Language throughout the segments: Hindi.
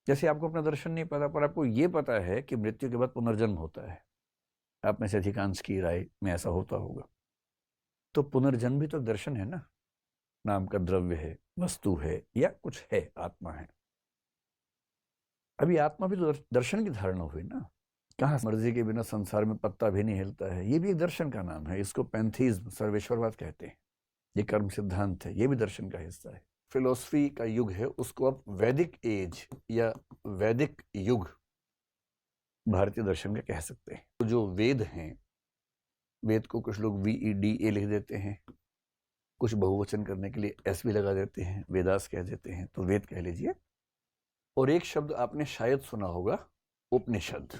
जैसे आपको अपना दर्शन नहीं पता, पर आपको ये पता है कि मृत्यु के बाद पुनर्जन्म होता है। आप में से अधिकांश की राय में ऐसा होता होगा। तो पुनर्जन्म भी तो दर्शन है ना। नाम का द्रव्य है, वस्तु है, या कुछ है, आत्मा है। अभी आत्मा भी तो दर्शन की धारणा हुई ना। कहाँ मर्जी के बिना संसार में पत्ता भी नहीं हिलता है, ये भी एक दर्शन का नाम है। इसको पैंथीज्म, सर्वेश्वरवाद कहते हैं। ये कर्म सिद्धांत है, ये भी दर्शन का हिस्सा है। फिलोसफी का युग है, उसको आप वैदिक एज या वैदिक युग भारतीय दर्शन का कह सकते हैं। तो जो वेद हैं, वेद को कुछ लोग VEDA लिख देते हैं, कुछ बहुवचन करने के लिए S भी लगा देते हैं, वेदास कह देते हैं, तो वेद कह लीजिए। और एक शब्द आपने शायद सुना होगा, उपनिषद।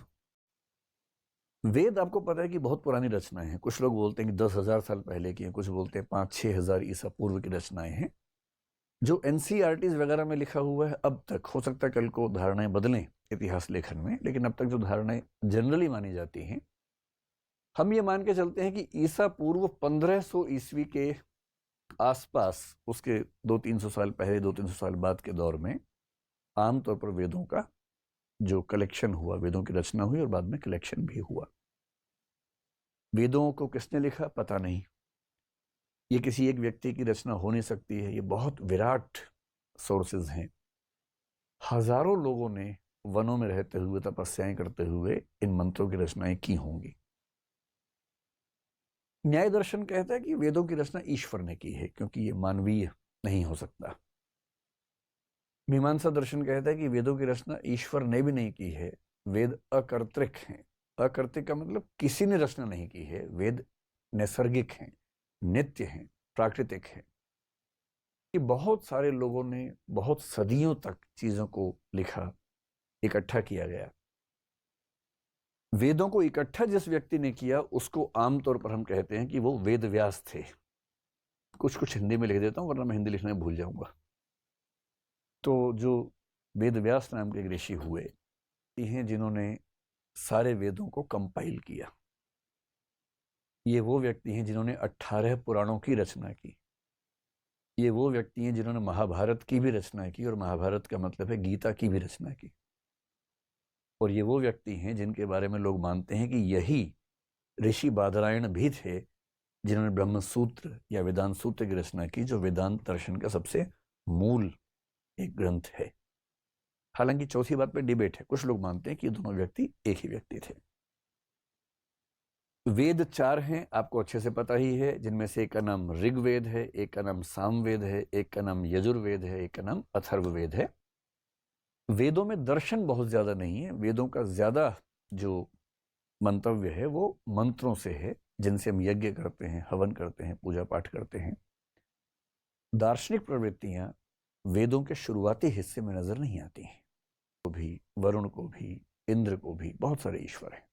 वेद आपको पता है कि बहुत पुरानी रचनाएं हैं। कुछ लोग बोलते हैं कि 10,000 साल पहले की हैं, कुछ बोलते हैं 5-6 हजार ईसा पूर्व की रचनाएं हैं। जो NCERTs वगैरह में लिखा हुआ है अब तक, हो सकता है कल को धारणाएं बदलें इतिहास लेखन में, लेकिन अब तक जो धारणाएं जनरली मानी जाती हैं, हम ये मान के चलते हैं कि ईसा पूर्व 1500 ईस्वी के आसपास, उसके 200-300 साल पहले, 200-300 साल बाद के दौर में आमतौर पर वेदों का जो कलेक्शन हुआ, वेदों की रचना हुई और बाद में कलेक्शन भी हुआ। वेदों को किसने लिखा पता नहीं, ये किसी एक व्यक्ति की रचना हो नहीं सकती है, ये बहुत विराट सोर्सेज हैं। हजारों लोगों ने वनों में रहते हुए, तपस्याएं करते हुए इन मंत्रों की रचनाएं की होंगी। न्याय दर्शन कहता है कि वेदों की रचना ईश्वर ने की है, क्योंकि ये मानवीय नहीं हो सकता। मीमांसा दर्शन कहता है कि वेदों की रचना ईश्वर ने भी नहीं की है, वेद अकर्तृक हैं। अकर्तृक का मतलब किसी ने रचना नहीं की है। वेद नैसर्गिक हैं, नित्य हैं, प्राकृतिक हैं। कि बहुत सारे लोगों ने बहुत सदियों तक चीजों को लिखा, इकट्ठा किया गया। वेदों को इकट्ठा जिस व्यक्ति ने किया, उसको आमतौर पर हम कहते हैं कि वो वेद व्यास थे। कुछ कुछ हिंदी में लिख देता हूं, वरना मैं हिंदी लिखने भूल जाऊंगा। तो जो वेद व्यास नाम के ऋषि हुए, ये हैं जिन्होंने सारे वेदों को कंपाइल किया। ये वो व्यक्ति हैं जिन्होंने 18 पुराणों की रचना की। ये वो व्यक्ति हैं जिन्होंने महाभारत की भी रचना की, और महाभारत का मतलब है गीता की भी रचना की। और ये वो व्यक्ति हैं जिनके बारे में लोग मानते हैं कि यही ऋषि बादरायण भी थे, जिन्होंने ब्रह्म सूत्र या वेदांत सूत्र की रचना की, जो वेदांत दर्शन का सबसे मूल एक ग्रंथ है। हालांकि चौथी बात पे डिबेट है, कुछ लोग मानते हैं कि ये दोनों व्यक्ति एक ही व्यक्ति थे। वेद 4 हैं, आपको अच्छे से पता ही है, जिनमें से एक का नाम ऋग्वेद है, एक का नाम सामवेद है, एक का नाम यजुर्वेद है, एक का नाम अथर्ववेद है। वेदों में दर्शन बहुत ज्यादा नहीं है। वेदों का ज्यादा जो मंतव्य है वो मंत्रों से है, जिनसे हम यज्ञ करते हैं, हवन करते हैं, पूजा पाठ करते हैं। दार्शनिक प्रवृत्तियां वेदों के शुरुआती हिस्से में नजर नहीं आती हैं। को भी, वरुण को भी, इंद्र को भी, बहुत सारे ईश्वर हैं।